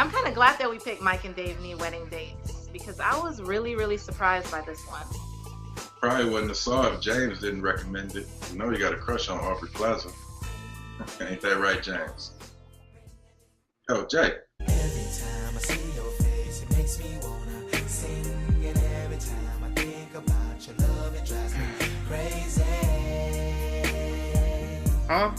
I'm kind of glad that we picked Mike and Dave need wedding dates because I was really, really surprised by this one. Probably wouldn't have saw if James didn't recommend it. You know you got a crush on Aubrey Plaza. Ain't that right, James? Yo, Jay. Every time I see your face, it makes me wanna sing. And every time I think about your love, it drives me crazy. Huh?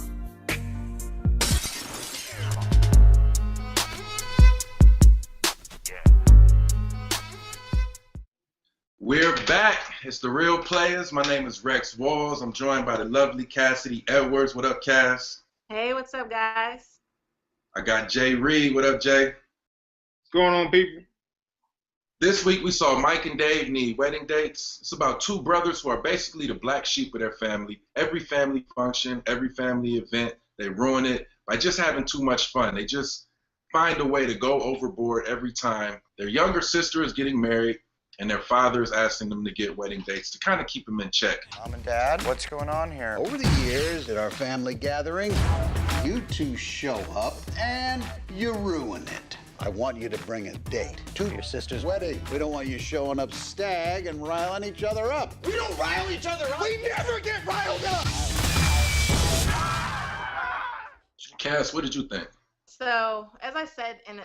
We're back. It's the Real Players. My name is Rex Walls. I'm joined by the lovely Cassidy Edwards. What up, Cass? Hey, what's up, guys? I got Jay Reed. What up, Jay? What's going on, people? This week we saw Mike and Dave need wedding dates. It's about two brothers who are basically the black sheep of their family. Every family function, every family event, they ruin it by just having too much fun. They just find a way to go overboard every time. Their younger sister is getting married, and their father is asking them to get wedding dates to kind of keep them in check. Mom and Dad, what's going on here? Over the years at our family gathering, you two show up and you ruin it. I want you to bring a date to your sister's wedding. We don't want you showing up stag and riling each other up. We don't rile each other up. We never get riled up. Cass, what did you think? So, as I said in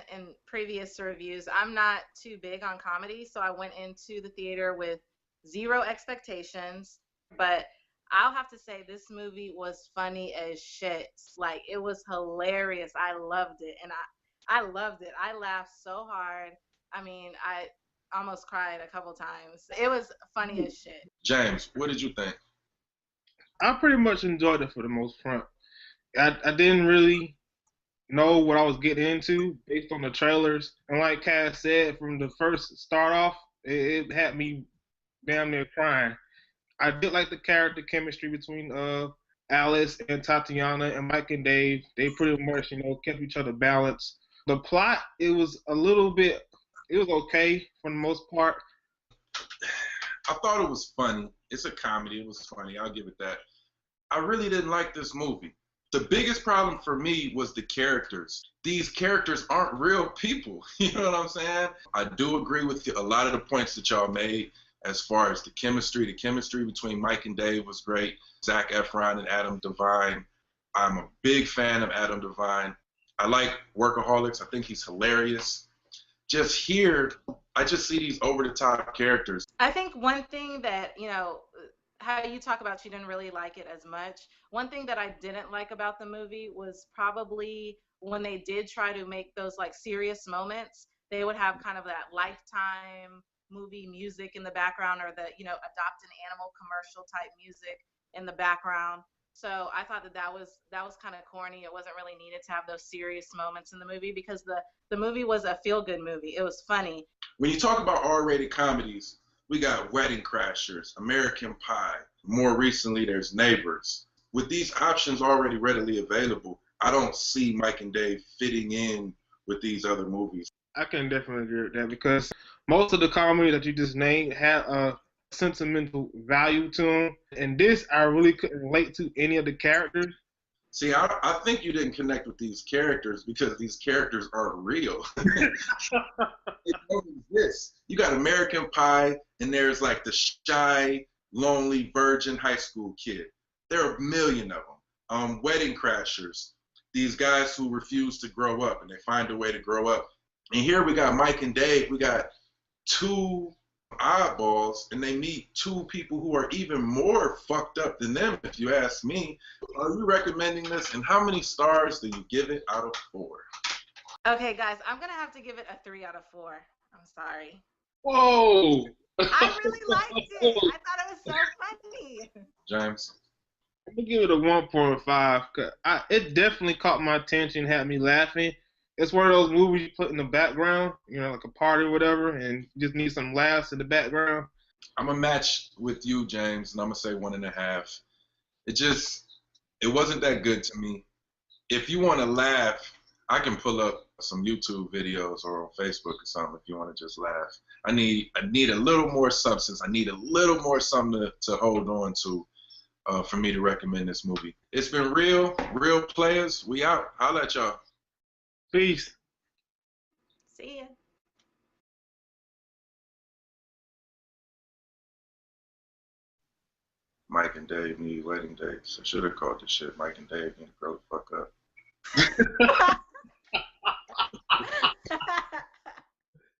previous reviews, I'm not too big on comedy, so I went into the theater with zero expectations, but I'll have to say this movie was funny as shit. Like, it was hilarious. I loved it, and I loved it. I laughed so hard. I mean, I almost cried a couple times. It was funny as shit. James, what did you think? I pretty much enjoyed it for the most part. I didn't really know what I was getting into based on the trailers. And like Cass said, from the first start off, it had me damn near crying. I did like the character chemistry between Alice and Tatiana and Mike and Dave. They pretty much, kept each other balanced. The plot, it was okay for the most part. I thought it was funny. It's a comedy. It was funny. I'll give it that. I really didn't like this movie. The biggest problem for me was the characters. These characters aren't real people. You know what I'm saying? I do agree with a lot of the points that y'all made as far as the chemistry. The chemistry between Mike and Dave was great. Zac Efron and Adam Devine. I'm a big fan of Adam Devine. I like Workaholics. I think he's hilarious. Just here, I just see these over-the-top characters. I think one thing that, how you talk about you didn't really like it as much. One thing that I didn't like about the movie was probably when they did try to make those like serious moments, they would have kind of that Lifetime movie music in the background or the, adopt an animal commercial type music in the background. So I thought that was kind of corny. It wasn't really needed to have those serious moments in the movie because the movie was a feel-good movie. It was funny. When you talk about R-rated comedies, we got Wedding Crashers, American Pie. More recently, there's Neighbors. With these options already readily available, I don't see Mike and Dave fitting in with these other movies. I can definitely agree with that because most of the comedy that you just named had a sentimental value to them. And this, I really couldn't relate to any of the characters. See, I think you didn't connect with these characters because these characters aren't real. They don't exist. You got American Pie, and there's like the shy, lonely, virgin high school kid. There are a million of them. Wedding Crashers, these guys who refuse to grow up, and they find a way to grow up. And here we got Mike and Dave. We got two oddballs, and they meet two people who are even more fucked up than them, if you ask me. Are you recommending this, and how many stars do you give it out of 4? Okay, guys, I'm gonna have to give it a 3 out of 4. I'm sorry. Whoa! I really liked it. I thought it was so funny. James? I'm going to give it a 1.5 because it definitely caught my attention, had me laughing. It's one of those movies you put in the background, like a party or whatever, and you just need some laughs in the background. I'm going to match with you, James, and I'm going to say 1.5. It wasn't that good to me. If you want to laugh, I can pull up some YouTube videos or on Facebook or something if you want to just laugh. I need a little more substance. I need a little more something to hold on to for me to recommend this movie. It's been real players. We out. I'll let y'all. Peace. Mike and Dave need wedding dates. I should have called this shit Mike and Dave need to grow the fuck up.